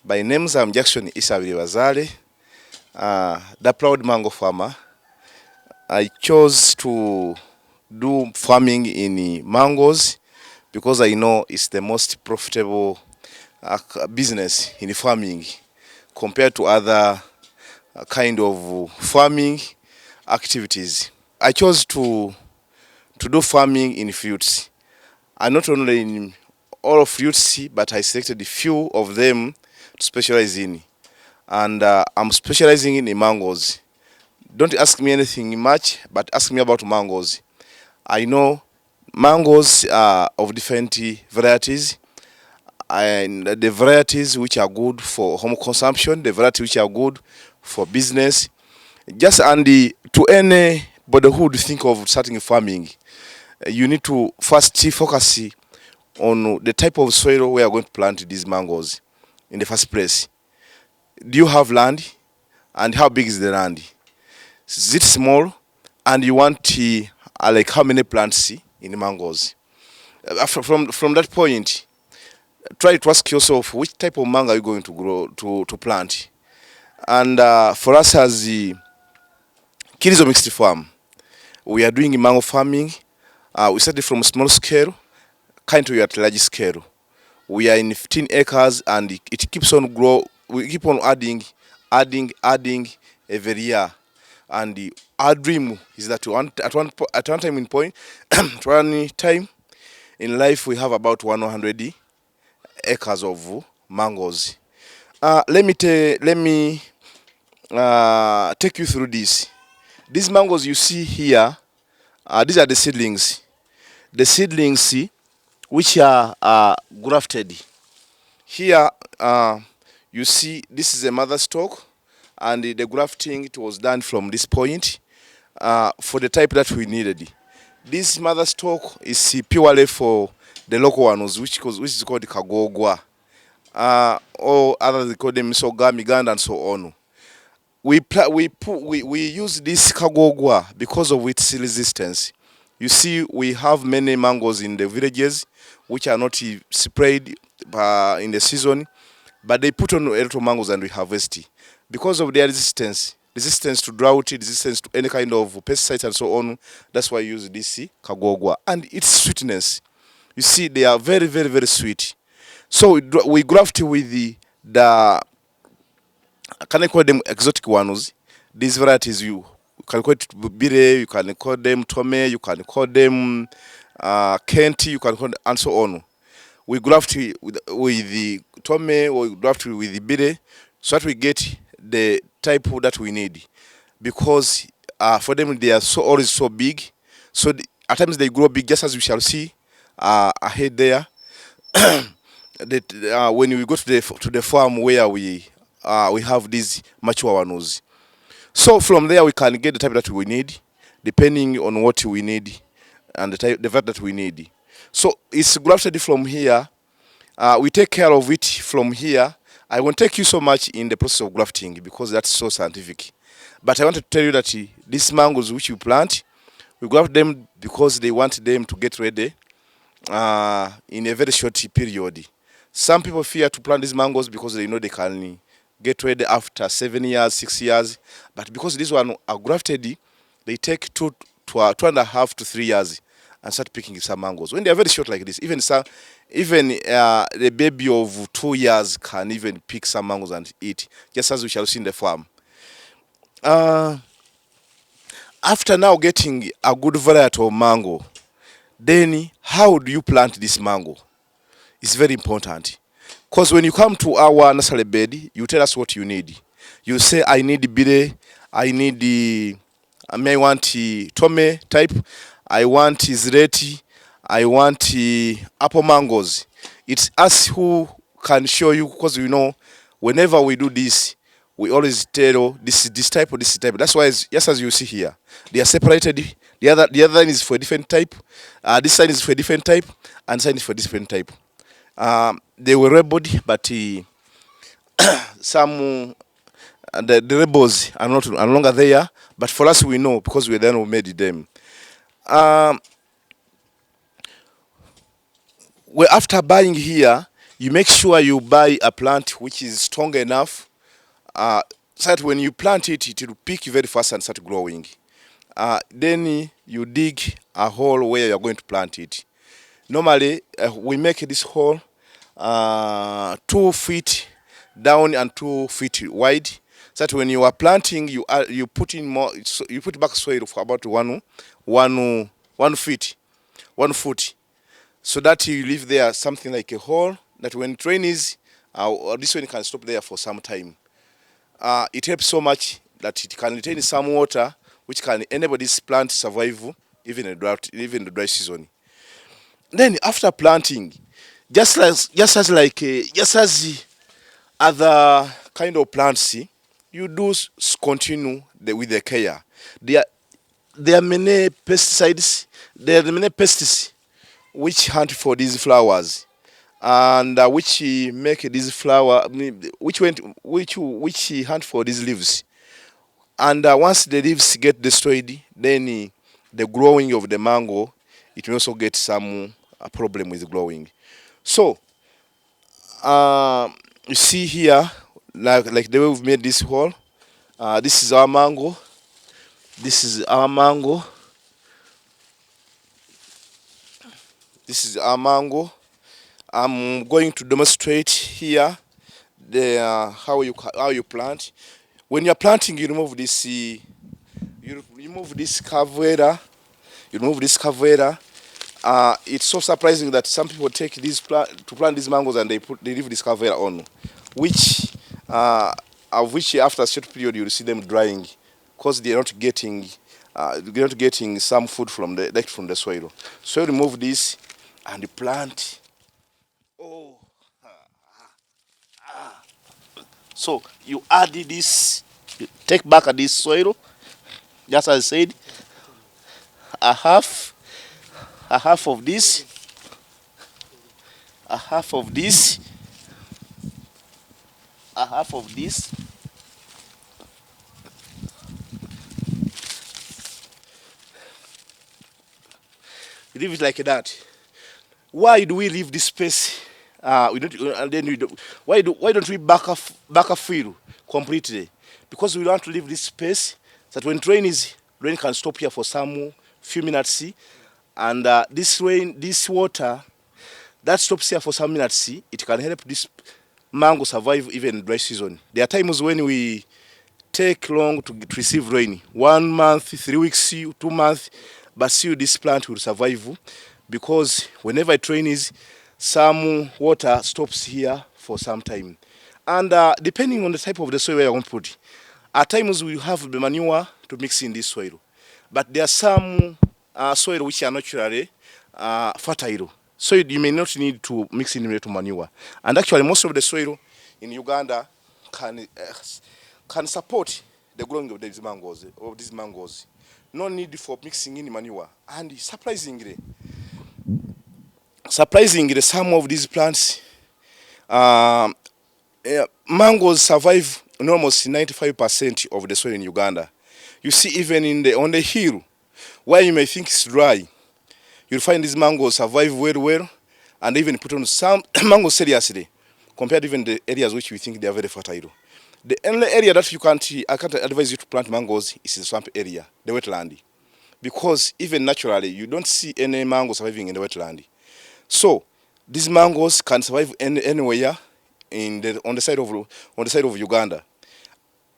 By names, I'm Jackson Isabiri, the proud mango farmer. I chose to do farming in mangoes because I know it's the most profitable business in farming compared to other kind of farming activities. I chose to do farming in fruits, and not only in all of fruits, but I selected a few of them to specialize in. And I'm specializing in mangoes. Don't ask me anything much, but ask me about mangoes. I know mangoes are of different varieties, and the varieties which are good for home consumption, the varieties which are good for business. Just to anybody who would think of starting farming, you need to first focus on the type of soil where you're going to plant these mangoes in the first place. Do you have land? And how big is the land? Is it small? And you want like how many plants in the mangoes? From that point, try to ask yourself which type of mango are you going to grow to plant. And for us as the Kirizo Mixed Farm, we are doing mango farming. We started from small scale, kind to at large scale. We are in 15 acres, and it keeps on grow. We keep on adding every year. And our dream is that at one time in point, at one time in life, we have about 100 acres of mangoes. Let me take you through this. These mangoes you see here, these are the seedlings. The seedlings which are grafted. Here you see this is a mother stalk, and the grafting it was done from this point for the type that we needed. This mother stalk is purely for the local ones, which is called Kagogwa, or others they call them Soga, Miganda, and so on. We use this Kagogwa because of its resistance. You see, we have many mangoes in the villages which are not sprayed in the season, but they put on a lot of mangoes and we harvest. Because of their resistance to drought, resistance to any kind of pesticides and so on, that's why I use this Kagogwa. And its sweetness, you see, they are very, very, very sweet. So we graft with can I call them exotic ones? These varieties you can call it Bire, you can call them Tome, you can call them Kenti, you can call them, and so on. We graft with the Tome, or we graft with the Bire, so that we get the type that we need. Because for them they are always so big, so at times they grow big, just as we shall see ahead there. When we go to the farm where we have these mature ones. So from there we can get the type that we need, depending on what we need and the vat that we need. So it's grafted from here. We take care of it from here. I won't take you so much in the process of grafting because that's so scientific. But I want to tell you that these mangoes which you plant, we graft them because they want them to get ready in a very short period. Some people fear to plant these mangoes because they know they can get ready after 7 years, 6 years. But because these ones are grafted, they take 2.5 to 3 years and start picking some mangoes. When they are very short like this, even the baby of 2 years can even pick some mangoes and eat, just as we shall see in the farm. After now getting a good variety of mango, then how do you plant this mango? It's very important. Because when you come to our nursery bed, you tell us what you need. You say, I need Bire, I need I may want Tome type, I want Zreti, I want apple mangoes. It's us who can show you, because we know whenever we do this, we always tell this type or this type. That's why, just as you see here, they are separated. The other line is for a different type. This side is for a different type, and this side is for a different type. They were labeled, but some the labels are no longer there. But for us, we know because we then made them. After buying here, You make sure you buy a plant which is strong enough, so that when you plant it, it will pick very fast and start growing. Then you dig a hole where you are going to plant it. Normally, we make this hole 2 feet down and 2 feet wide. So that when you are planting, you put in more. You put back soil for about one feet, 1 foot, so that you leave there something like a hole that when it rains, this one can stop there for some time. It helps so much that it can retain some water, which can enable this plant to survive even in drought, even the dry season. Then after planting, just as the other kind of plants, you do continue with the care. There, there are many pesticides. There are many pests which hunt for these flowers, and which make these flower, which hunt for these leaves. And once the leaves get destroyed, then the growing of the mango, it will also get some problem with growing. So you see here, like the way we've made this hole. This is our mango. This is our mango. This is our mango. I'm going to demonstrate here the how you plant. When you're planting, you remove this. You remove this carvera. You remove this carvera. It's so surprising that some people take these to plant these mangoes and they leave this carvera on, which of which after a short period you'll see them drying, because they're not getting some food from the direct from the soil. So you remove this and you plant. Oh, so you add this. You take back this soil, just as I said, a half, a half of this, a half of this, a half of this. Leave it like that. Why do we leave this space? We don't, and then we don't, why don't we back a fill completely? Because we want to leave this space so that when rain can stop here for some few minutes, and this water that stops here for some minutes, it can help this mango survive even dry season. There are times when we take long to receive rain, 1 month, 3 weeks, 2 months, but still this plant will survive, because whenever it rains, some water stops here for some time. And depending on the type of the soil you're going to put, at times we have the manure to mix in this soil, but there are some soil which are naturally fertile, so you may not need to mix in to manure. And actually most of the soil in Uganda can support the growing of these mangoes. No need for mixing in manure. And surprisingly, some of these plants, mangoes survive in almost 95% of the soil in Uganda. You see, even on the hill, where you may think it's dry, you'll find these mangoes survive very well, and even put on some mangoes seriously, compared to even the areas which we think they are very fertile. The only area that I can't advise you to plant mangoes is the swamp area, the wetland, because even naturally you don't see any mango surviving in the wetland. So these mangoes can survive anywhere on the side of Uganda.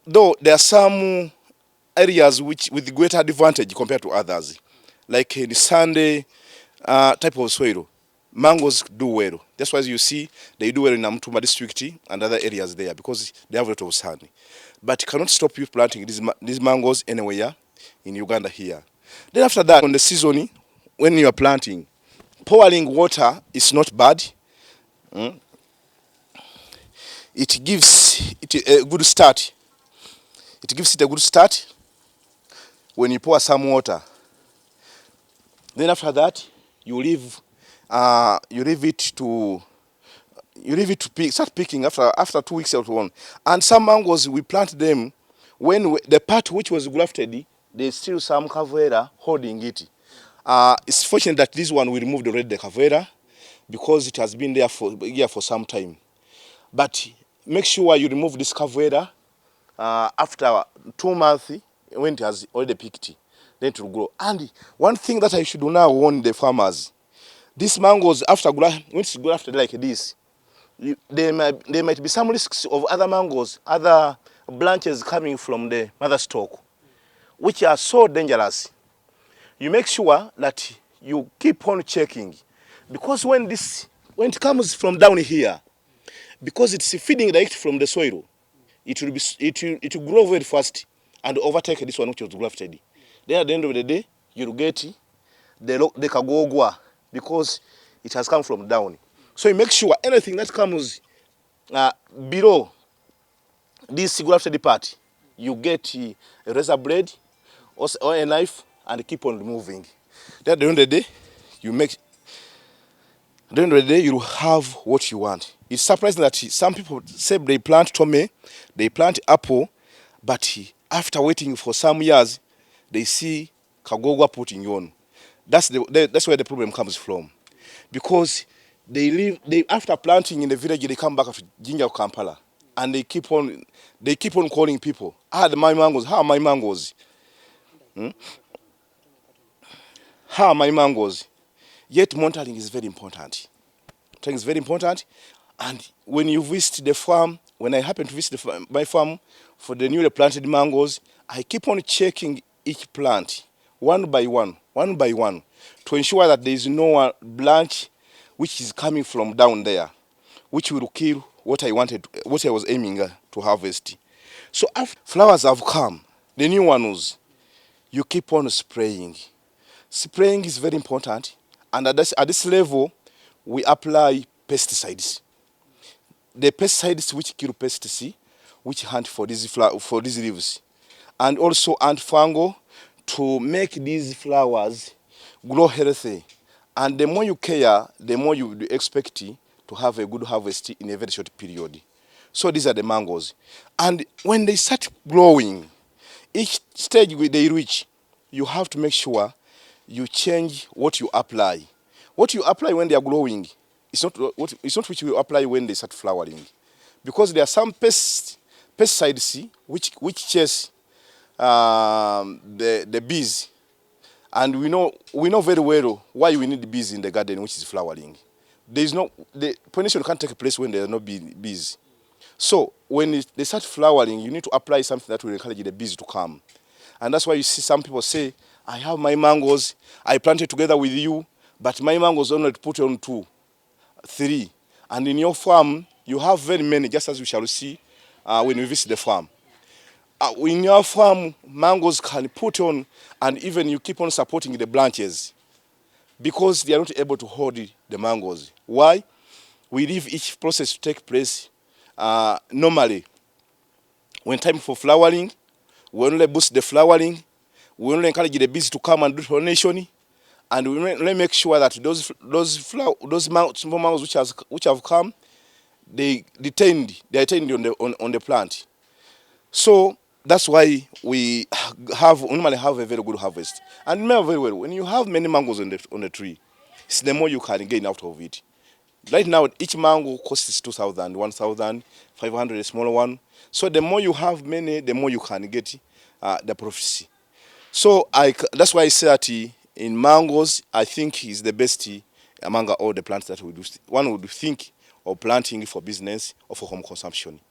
Though there are some areas which with greater advantage compared to others, like in the sandy type of soil, mangoes do well. That's why you see they do well in Namtumba district and other areas there, because they have a lot of sand. But it cannot stop you planting these mangoes anywhere in Uganda here. Then after that, on the season, when you are planting, pouring water is not bad. It gives it a good start. It gives it a good start when you pour some water. Then after that, you leave it to start picking after 2 weeks or one. And some mangoes we plant them when the part which was grafted, there's still some cavera holding it. It's fortunate that this one we removed already the cavera, because it has been there for some time. But make sure you remove this carburetor after 2 months when it has already peaked. Then it will grow. And one thing that I should now warn the farmers, these mangoes when it's grow after like this, there might be some risks of other mangoes, other branches coming from the mother stalk, which are so dangerous. You make sure that you keep on checking, because when it comes from down here, because it's feeding direct from the soil, it will grow very fast and overtake this one which was grafted. Then at the end of the day, you'll get the kagogwa, because it has come from down. So you make sure anything that comes below this grafted part, you get a razor blade or a knife and keep on removing. Then at the end of the day, you'll have what you want. It's surprising that some people say they plant tome, they plant apple, but after waiting for some years, they see kagogwa putting on. That's where the problem comes from, because after planting in the village, they come back to Jinja Kampala, and they keep on calling people. My mangoes. How are my mangoes? How are my mangoes? Yet monitoring is very important. Monitoring is very important. And when you visit the farm, when I happen to visit my farm for the newly planted mangoes, I keep on checking each plant one by one, to ensure that there is no branch which is coming from down there, which will kill what I was aiming to harvest. So after flowers have come, the new ones, you keep on spraying. Spraying is very important, and at this level, we apply pesticides. The pesticides which kill pests, which hunt for these leaves, and also antifungal to make these flowers grow healthy. And the more you care, the more you expect to have a good harvest in a very short period. So these are the mangoes. And when they start growing, each stage they reach, you have to make sure you change what you apply. What you apply when they are growing is not what you apply when they start flowering, because there are some pesticides which chase the bees, and we know very well why we need bees in the garden which is flowering. The pollination can't take place when there are no bees. So when they start flowering, you need to apply something that will encourage the bees to come. And that's why you see some people say, I have my mangoes, I planted together with you, but my mangoes only put on 2, 3. And in your farm, you have very many, just as we shall see when we visit the farm. In your farm, mangoes can put on, and even you keep on supporting the branches, because they are not able to hold the mangoes. Why? We leave each process to take place normally. When time for flowering, we only boost the flowering, we only encourage the bees to come and do pollination, and we only make sure that those small mangoes which have come, they are retained on the plant. So that's why we normally have a very good harvest. And remember very well, when you have many mangoes on the tree, it's the more you can gain out of it. Right now, each mango costs 2,000, 1,500, a smaller one. So the more you have many, the more you can get the profits. So that's why I say that in mangoes, I think is the best among all the plants that we do. One would think of planting for business or for home consumption.